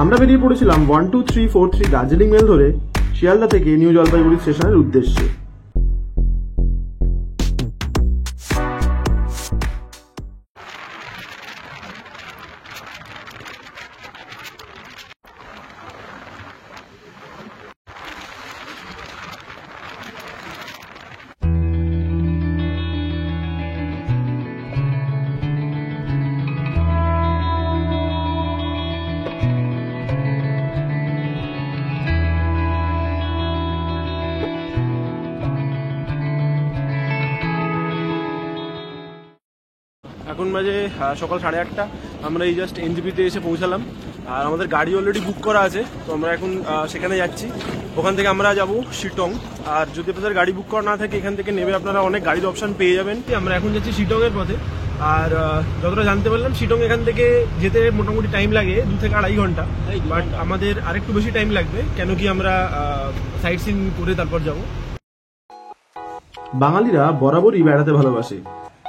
আমরা বেরিয়ে পড়েছিলাম 12343 দার্জিলিং মেল ধরে শিয়ালদা থেকে নিউ জলপাইগুড়ি স্টেশনের উদ্দেশ্যে। এখন বাজে সকাল 8:30। আমরা এই জাস্ট এনজিপিতে এসে পৌঁছালাম, আর আমাদের গাড়ি অলরেডি বুক করা আছে। তো আমরা এখন সেখানে যাচ্ছি। ওখান থেকে আমরা যাব শিটং। আর যদি আপনাদের গাড়ি বুক করা না থাকে, এখান থেকে নেবে আপনারা অনেক গাড়ির অপশন পেয়ে যাবেন। আমরা এখন যাচ্ছি শিটংয়ের পথে। আর যতটা জানতে পারলাম, শিটং এখান থেকে যেতে মোটামুটি টাইম লাগে 2 থেকে 2.5 ঘন্টা। বাট আমাদের আরেকটু বেশি টাইম লাগবে, কেন কি আমরা সাইট সিন করে তারপর যাব। বাঙালিরা বরাবরই বেড়াতে ভালোবাসে,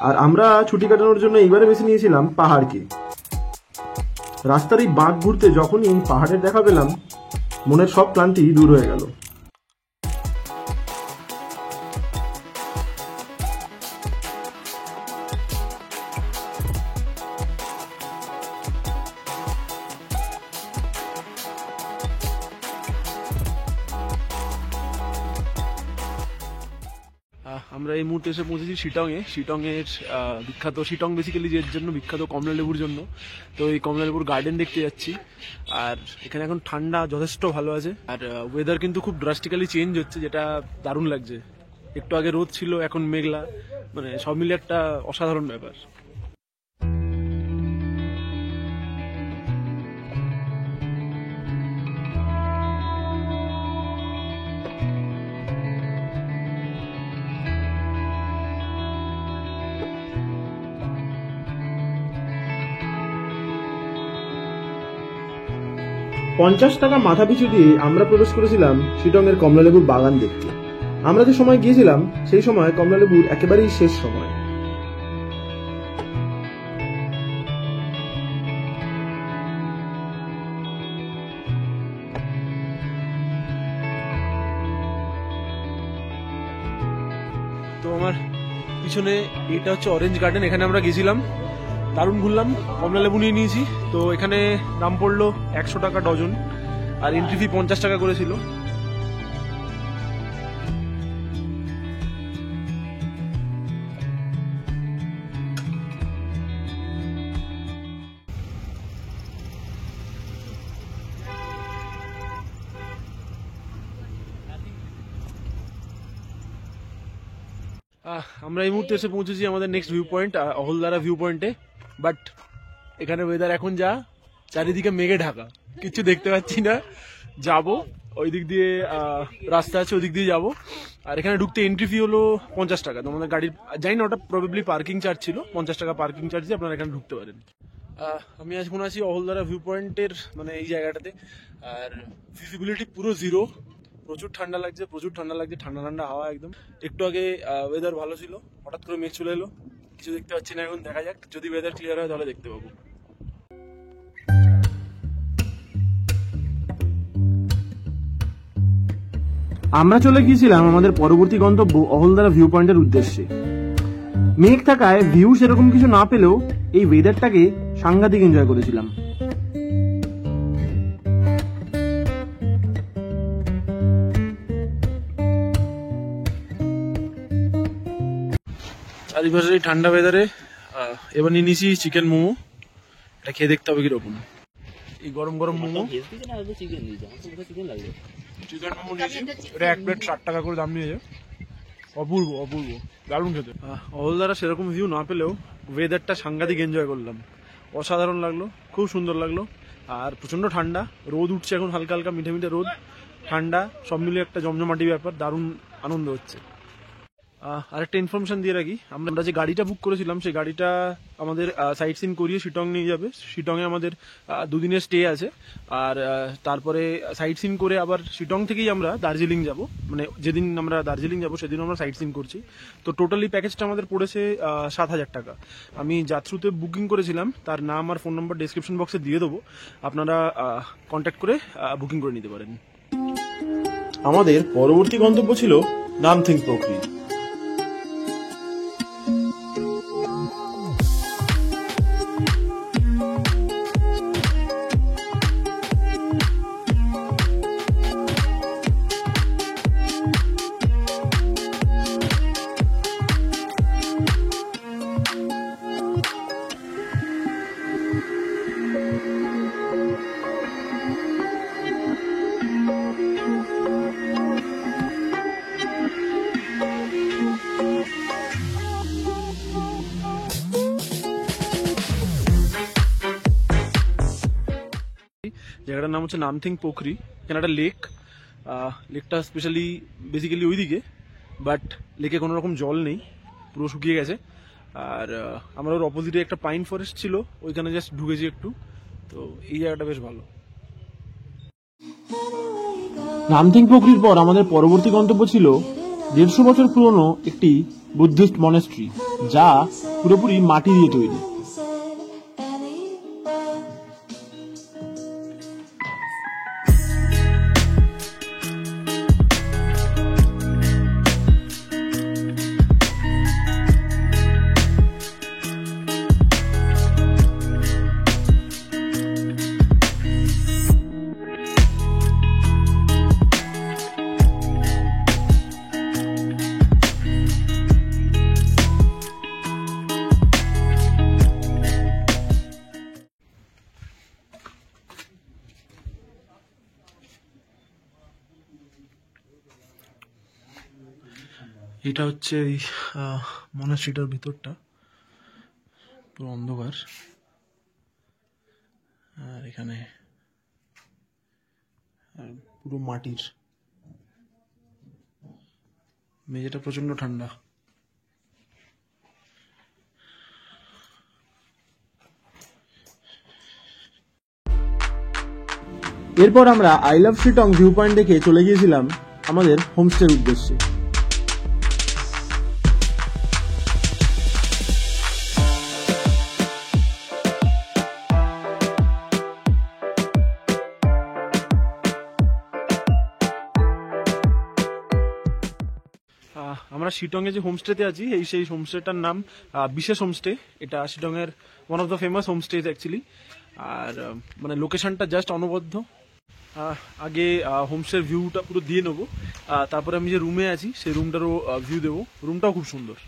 আর আমরা ছুটি কাটানোর জন্য এইবারে বেছে নিয়েছিলাম পাহাড়কে। রাস্তার এই বাঁক ঘুরতে যখনই পাহাড়ের দেখা পেলাম, মনের সব ক্লান্তি দূর হয়ে গেল। আমরা এই মুহূর্তে এসে পৌঁছেছি শিটংয়ে। শিটংয়ের বিখ্যাত, শিটং বেসিক্যালি যে জন্য বিখ্যাত কমলা লেবুর জন্য। তো এই কমলা লেবুর গার্ডেন দেখতে যাচ্ছি। আর এখানে এখন ঠান্ডা যথেষ্ট ভালো আছে, আর ওয়েদার কিন্তু খুব ড্রাস্টিক্যালি চেঞ্জ হচ্ছে, যেটা দারুণ লাগছে। একটু আগে রোদ ছিল, এখন মেঘলা, মানে সব মিলে একটা অসাধারণ ব্যাপার। ৳50 মাথা পিছু দিয়ে আমরা প্রবেশ করেছিলাম শিটংয়ের কমলালেবুর বাগান দেখতে। আমরা যে সময় গিয়েছিলাম, সেই সময় কমলালেবুর একেবারেই শেষ সময়। তো আমার পিছনে এটা হচ্ছে অরেঞ্জ গার্ডেন। এখানে আমরা গেছিলাম, দারুণ ঘুরলাম, কমলা লেবু নিয়ে নিয়েছি। তো এখানে দাম পড়লো $100 ডজন, আর এন্ট্রি ফি $50 করেছিল। আমরা এই মুহূর্তে এসে পৌঁছেছি আমাদের next view point, Ahaldara view পয়েন্টে। বাট এখানে ওয়েদার এখন যা, চারিদিকে মেঘে ঢাকা, কিছু দেখতে পাচ্ছি না। যাব ওই দিক দিয়ে, রাস্তা আছে, ওই দিক দিয়ে যাবো। আর এখানে ঢুকতে এন্ট্রি ফি হলো $50। তো আমাদের গাড়ির, জানি না ওটা প্রবাবলি পার্কিং চার্জ ছিল। $50 পার্কিং চার্জ দিয়ে আপনারা এখানে ঢুকতে পারেন। আমি এখন আছি অহলদারা ভিউ পয়েন্টের, মানে এই জায়গাটাতে। আর ভিজিবিলিটি পুরো জিরো, প্রচুর ঠান্ডা লাগছে, প্রচুর ঠান্ডা লাগছে, ঠান্ডা ঠান্ডা হাওয়া একদম। একটু আগে ওয়েদার ভালো ছিল, হঠাৎ করে মেঘ চলে এলো, কিছু দেখতে পাচ্ছি না। এখন দেখা যাক, যদি ওয়েদার ক্লিয়ার হয় তাহলে দেখতে পাবো। আমরা চলে গিয়েছিলাম আমাদের পরবর্তী গন্তব্য অহলদারা ভিউ পয়েন্টের উদ্দেশ্যে। মেঘ থাকায় ভিউ সেরকম কিছু না পেলেও এই ওয়েদারটাকে সাংঘাতিক এনজয় করেছিলাম। চারিপাশে এই ঠান্ডা ওয়েদারে এবার নিয়ে নিয়েছি চিকেন মোমো। এটা খেয়ে দেখতে হবে কিরকম। এই গরম গরম মোমো, চিকেন মোমো নিয়েছি। এটা 1 প্লেট $60 করে দাম নিয়েছে। অপূর্ব অপূর্ব, দারুণ খেতে। অহলদারা সেরকম ভিউ না পেলেও ওয়েদারটা সাংঘাতিক এনজয় করলাম, অসাধারণ লাগলো, খুব সুন্দর লাগলো। আর প্রচন্ড ঠান্ডা, রোদ উঠছে এখন হালকা হালকা, মিঠে মিঠে রোদ, ঠান্ডা, সব মিলিয়ে একটা জমজমাটি ব্যাপার, দারুণ আনন্দ হচ্ছে। আরেকটা ইনফরমেশন দিয়ে রাখি, আমরা যে গাড়িটা বুক করেছিলাম সেই গাড়িটা আমাদের সাইট সিন করিয়ে শিটং নিয়ে যাবে। শিটংয়ে আমাদের 2 দিনের স্টে আছে, আর তারপরে সাইট সিন করে আবার শিটং থেকেই আমরা দার্জিলিং যাব। মানে যেদিন আমরা দার্জিলিং যাব সেদিন আমরা সাইট সিন করছি। তো টোটালি প্যাকেজটা আমাদের পড়েছে 7,000 টাকা। আমি যার থ্রুতে বুকিং করেছিলাম তার নাম আর ফোন নাম্বার ডেসক্রিপশন বক্সে দিয়ে দেবো, আপনারা কন্ট্যাক্ট করে বুকিং করে নিতে পারেন। আমাদের পরবর্তী গন্তব্য ছিল নামথিং পোখরি। জায়গাটার নাম হচ্ছে নামথিং পোখরি। এখানে একটা লেকটা স্পেশালি বেসিক্যালি ওইদিকে, বাট লেকে কোনো রকম জল নেই, পুরো শুকিয়ে গেছে। আর আমরা ওর অপোজিটে একটা পাইন ফরেস্ট ছিল, ওইখানে জাস্ট ঢুকেছি একটু। তো এই জায়গাটা বেশ ভালো। নামথিং পোখরির পর আমাদের পরবর্তী গন্তব্য ছিল 150 বছর পুরনো একটি বুদ্ধিস্ট মনেস্ট্রি, যা পুরোপুরি মাটি দিয়ে তৈরি। এটা হচ্ছে এই মনাস্ট্রিটার ভিতরটা, পুরো অন্ধকার। আর এখানে পুরো মাটির, মেঝেটা প্রচন্ড ঠান্ডা। এরপর আমরা I love Sittong view point দেখে চলে গিয়েছিলাম আমাদের হোমস্টের উদ্দেশ্যে। আমরা শিটংয়ে যে হোমস্টেতে আছি সেই হোমস্টেটার নাম বিশেষ হোমস্টে। এটা শিটংয়ের one of the famous homestays actually. আর মানে লোকেশনটা জাস্ট অনবদ্য। আগে হোমস্টের ভিউটা পুরো দিয়ে নেবো, তারপরে আমি যে রুমে আছি সেই রুমটারও ভিউ দেবো। রুমটাও খুব সুন্দর।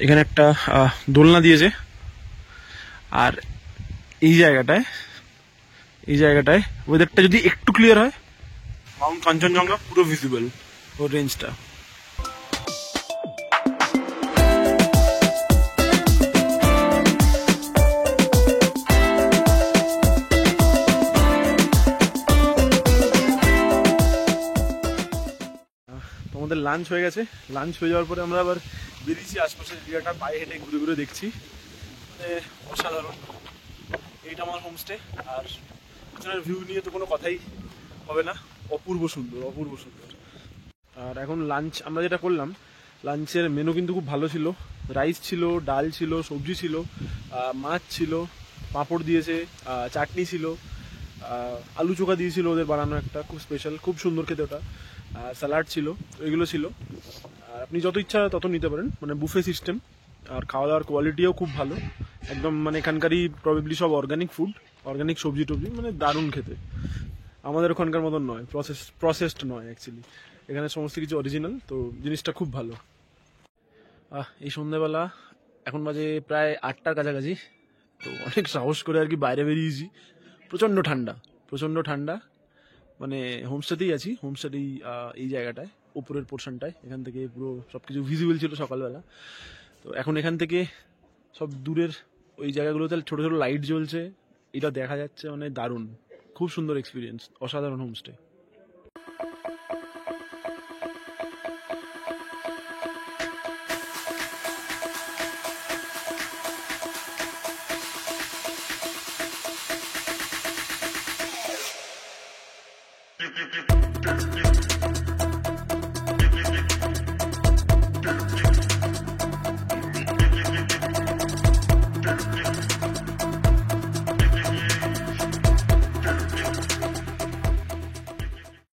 এখানে একটা দোলনা দিয়েছে, আর এই জায়গাটায় ওয়েদারটা যদি একটু ক্লিয়ার হয়, মাউন্ট কাঞ্চনজঙ্ঘা পুরো ভিজিবল, ওর রেঞ্জটা। আমাদের লাঞ্চ হয়ে গেছে। লাঞ্চ হয়ে যাওয়ার পরে আমরা আবার বেরিয়েছি আশপাশের এরিয়াটা পায়ে হেঁটে ঘুরে ঘুরে দেখছি। অসাধারণ। এইটা আমার হোমস্টে, আর পিছনের ভিউ নিয়ে তো কোনো কথাই হবে না। অপূর্ব সুন্দর, অপূর্ব সুন্দর। আর এখন লাঞ্চ আমরা যেটা করলাম, লাঞ্চের মেনু কিন্তু খুব ভালো ছিল। রাইস ছিল, ডাল ছিল, সবজি ছিল, মাছ ছিল, পাঁপড় দিয়েছে, চাটনি ছিল, আলু চোখা দিয়েছিল ওদের বানানো একটা, খুব স্পেশাল, খুব সুন্দর খেতে ওটা। স্যালাড ছিল, এগুলো ছিল। আর আপনি যত ইচ্ছা তত নিতে পারেন, মানে বুফে সিস্টেম। আর খাওয়া দাওয়ার কোয়ালিটিও খুব ভালো, একদম মানে এখানকারই প্রবাবলি সব অর্গানিক ফুড। অর্গানিক সবজি টবজি, মানে দারুণ খেতে। আমাদের ওখানকার মতন নয়, প্রসেসড নয় অ্যাকচুয়ালি, এখানে সমস্ত কিছু অরিজিনাল, তো জিনিসটা খুব ভালো। এই সন্ধ্যাবেলা এখন বাজে প্রায় 8টার কাছাকাছি, তো অনেক সাহস করে আর কি বাইরে বেরিয়েছি। প্রচণ্ড ঠান্ডা, প্রচণ্ড ঠান্ডা, মানে হোমস্টেতেই আছি, হোমস্টেতেই এই জায়গাটায় উপরের পোর্শনটায়, এখান থেকে পুরো সব কিছু ভিজিবল ছিল সকালবেলা। তো এখন এখান থেকে সব দূরের ওই জায়গাগুলোতে ছোটো ছোটো লাইট জ্বলছে, এটা দেখা যাচ্ছে, মানে দারুণ, খুব সুন্দর এক্সপিরিয়েন্স, অসাধারণ হোমস্টে।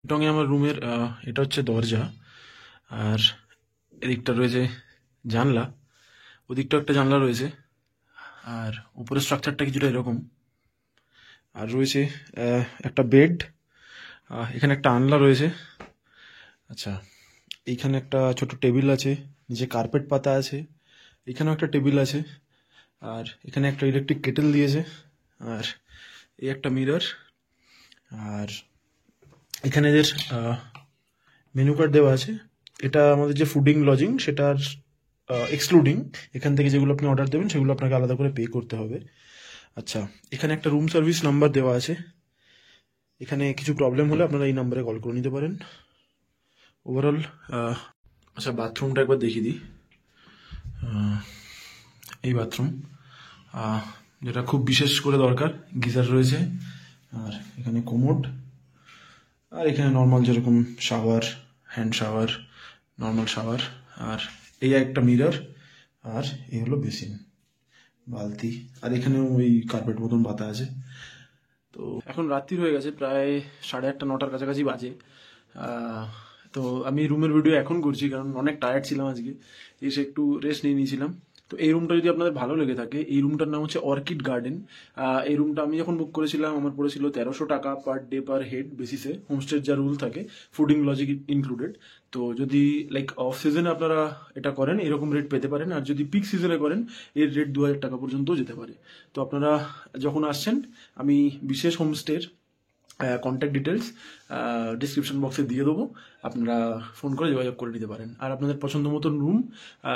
টঙে আমার রুমের এটা হচ্ছে দরজা, আর এদিকটা রয়েছে জানলা, ওদিকটা একটা জানলা রয়েছে, আর উপরের স্ট্রাকচারটা কিছুটা এরকম। আর রয়েছে একটা বেড, এখানে একটা আনলা রয়েছে। আচ্ছা, এইখানে একটা ছোট টেবিল আছে, নিচে কার্পেট পাতা আছে, এখানেও একটা টেবিল আছে, আর এখানে একটা ইলেকট্রিক কেটেল দিয়েছে, আর এই একটা মিরর, আর এখানে এদের মেনু কার্ড দেওয়া আছে। এটা আমাদের যে ফুডিং লজিং সেটার এক্সক্লুডিং, এখান থেকে যেগুলো আপনি অর্ডার দেবেন সেগুলো আপনাকে আলাদা করে পে করতে হবে। আচ্ছা, এখানে একটা রুম সার্ভিস নাম্বার দেওয়া আছে, এখানে কিছু প্রবলেম হলে আপনারা এই নাম্বারে কল করে নিতে পারেন। ওভারঅল আচ্ছা, বাথরুমটা একবার দেখিয়ে দিই। এই বাথরুম, যেটা খুব বিশেষ করে দরকার, গিজার রয়েছে, আর এখানে কোমোড, আর এখানে নর্মাল যেরকম shower, hand shower, normal shower, আর এই একটা মিরর, আর এই হলো বেসিন, বালতি, আর এখানেও ওই কার্পেট মতন পাতা আছে। তো এখন রাত্রি হয়ে গেছে, প্রায় 8:30 9টার কাছাকাছি বাজে। তো আমি রুমের ভিডিও এখন করছি কারণ অনেক টায়ার্ড ছিলাম আজকে, এসে একটু রেস্ট নিয়ে নিয়েছিলাম। তো এই রুমটা যদি আপনাদের ভালো লেগে থাকে, এই রুমটার নাম হচ্ছে অর্কিড গার্ডেন। এই রুমটা আমি যখন বুক করেছিলাম আমার পড়েছিল 1300 টাকা পার ডে পার হেড বেসিসে, হোমস্টের যা রুল থাকে, ফুডিং লজিক ইনক্লুডেড। তো যদি লাইক অফ সিজনে আপনারা এটা করেন এরকম রেট পেতে পারেন, আর যদি পিক সিজনে করেন এর রেট 2000 টাকা পর্যন্তও যেতে পারে। তো আপনারা যখন আসছেন, আমি বিশেষ হোমস্টের কন্ট্যাক্ট ডিটেলস ডিসক্রিপশন বক্সে দিয়ে দেবো, আপনারা ফোন করে যোগাযোগ করে নিতে পারেন। আর আপনাদের পছন্দ মতন রুম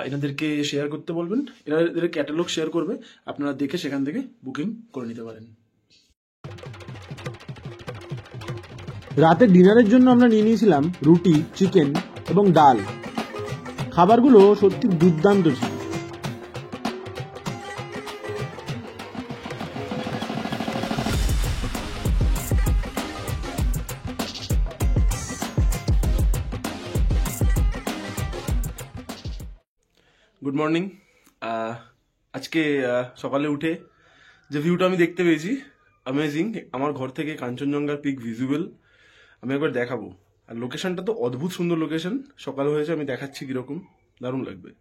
এনাদেরকে শেয়ার করতে বলবেন, এনাদের ক্যাটালগ শেয়ার করবে, আপনারা দেখে সেখান থেকে বুকিং করে নিতে পারেন। রাতে ডিনারের জন্য আমরা নিয়ে নিয়েছিলাম রুটি, চিকেন এবং ডাল। খাবারগুলো সত্যি দুর্দান্ত ছিল। Good morning. আজকে সকালে উঠে যে ভিউটা আমি দেখতে পেয়েছি, অ্যামেজিং। আমার ঘর থেকে কাঞ্চনজঙ্ঘার পিক ভিজিবল, আমি একবার দেখাবো। আর লোকেশনটা তো অদ্ভুত সুন্দর লোকেশন, সকাল হয়েছে, আমি দেখাচ্ছি কিরকম, দারুণ লাগবে।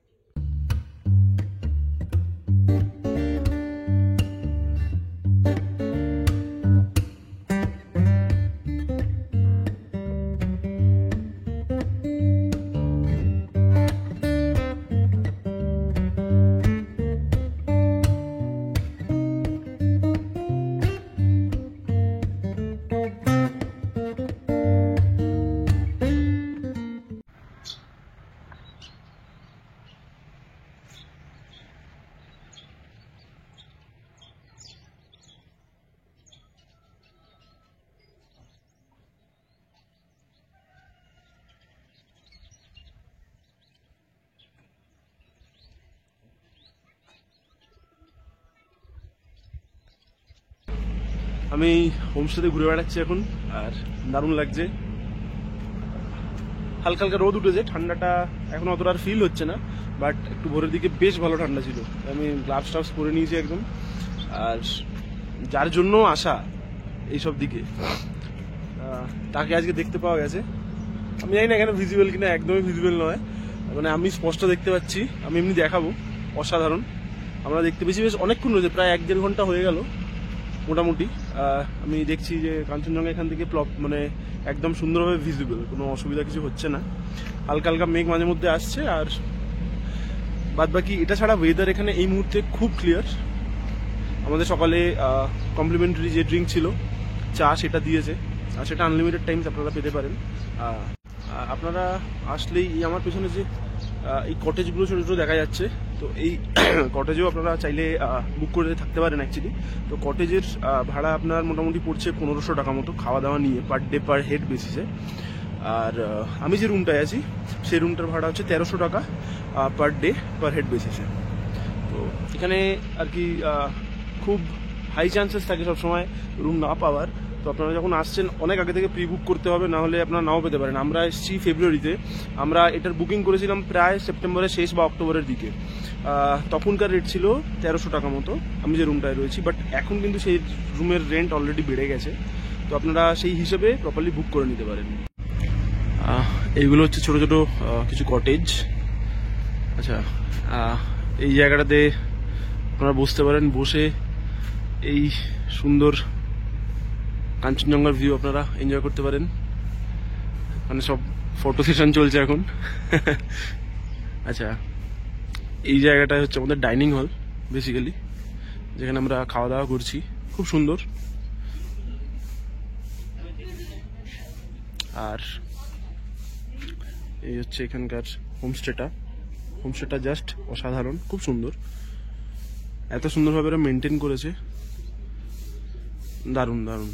আমি হোমস্টেতে ঘুরে বেড়াচ্ছি এখন, আর দারুণ লাগছে। হালকা হালকা রোদ উঠেছে, ঠান্ডাটা এখন অতটা আর ফিল হচ্ছে না, বাট একটু ভোরের দিকে বেশ ভালো ঠান্ডা ছিল। আমি গ্লাভস টাভস পরে নিয়েছি একদম, আর যার জন্য আসা এইসব দিকে তাকে আজকে দেখতে পাওয়া গেছে। আমি জানি না এখানে ভিজিবল কিনা, একদমই ভিজিবল নয়, মানে আমি স্পষ্ট দেখতে পাচ্ছি, আমি এমনি দেখাবো, অসাধারণ। আমরা দেখতে পেয়েছি বেশ অনেকক্ষণ রয়েছে, প্রায় 1-1.5 ঘন্টা হয়ে গেল। মোটামুটি আমি দেখছি যে কাঞ্চনজঙ্ঘা এখান থেকে মানে একদম সুন্দরভাবে ভিজিবল, কোনো অসুবিধা কিছু হচ্ছে না। হালকা হালকা মেঘ মাঝে মধ্যে আসছে, আর বাদ বাকি এটা ছাড়া ওয়েদার এখানে এই মুহূর্তে খুব ক্লিয়ার। আমাদের সকালে কমপ্লিমেন্টারি যে ড্রিঙ্ক ছিল চা, সেটা দিয়েছে, আর সেটা আনলিমিটেড টাইমস আপনারা পেতে পারেন। আপনারা আসলেই আমার পেছনে যে এই কটেজগুলো ছোটো ছোটো দেখা যাচ্ছে, তো এই কটেজেও আপনারা চাইলে বুক করে থাকতে পারেন অ্যাকচুয়ালি। তো কটেজের ভাড়া আপনার মোটামুটি পড়ছে 1500 টাকা মতো, খাওয়া দাওয়া নিয়ে পার ডে পার হেড বেসিসে। আর আমি যে রুমটায় আছি সেই রুমটার ভাড়া হচ্ছে 1300 টাকা পার ডে পার হেড বেসিসে। তো এখানে আর কি খুব হাই চান্সেস থাকে সবসময় রুম না পাওয়ার। তো আপনারা যখন আসছেন অনেক আগে থেকে প্রি বুক করতে হবে, না হলে আপনারা নাও পেতে পারেন। আমরা এসেছি ফেব্রুয়ারিতে, আমরা এটার বুকিং করেছিলাম প্রায় সেপ্টেম্বরের শেষ বা অক্টোবরের দিকে। তখনকার রেট ছিল 1300 টাকা মতো আমি যে রুমটায় রয়েছি, বাট এখন কিন্তু সেই রুমের রেন্ট অলরেডি বেড়ে গেছে। তো আপনারা সেই হিসেবে প্রপারলি বুক করে নিতে পারেন। এইগুলো হচ্ছে ছোটো ছোটো কিছু কটেজ। আচ্ছা, এই জায়গাটাতে আপনারা বসতে পারেন, বসে এই সুন্দর কাঞ্চনজঙ্ঘার ভিউ আপনারা এনজয় করতে পারেন। মানে সব ফটো সেশন চলছে এখন। আচ্ছা, এই জায়গাটা হচ্ছে আমাদের ডাইনিং হল বেসিক্যালি, যেখানে আমরা খাওয়া দাওয়া করছি, খুব সুন্দর। আর এই হচ্ছে এখানকার হোমস্টেটা জাস্ট অসাধারণ, খুব সুন্দর, এত সুন্দরভাবে ওরা মেনটেন করেছে, দারুণ দারুণ।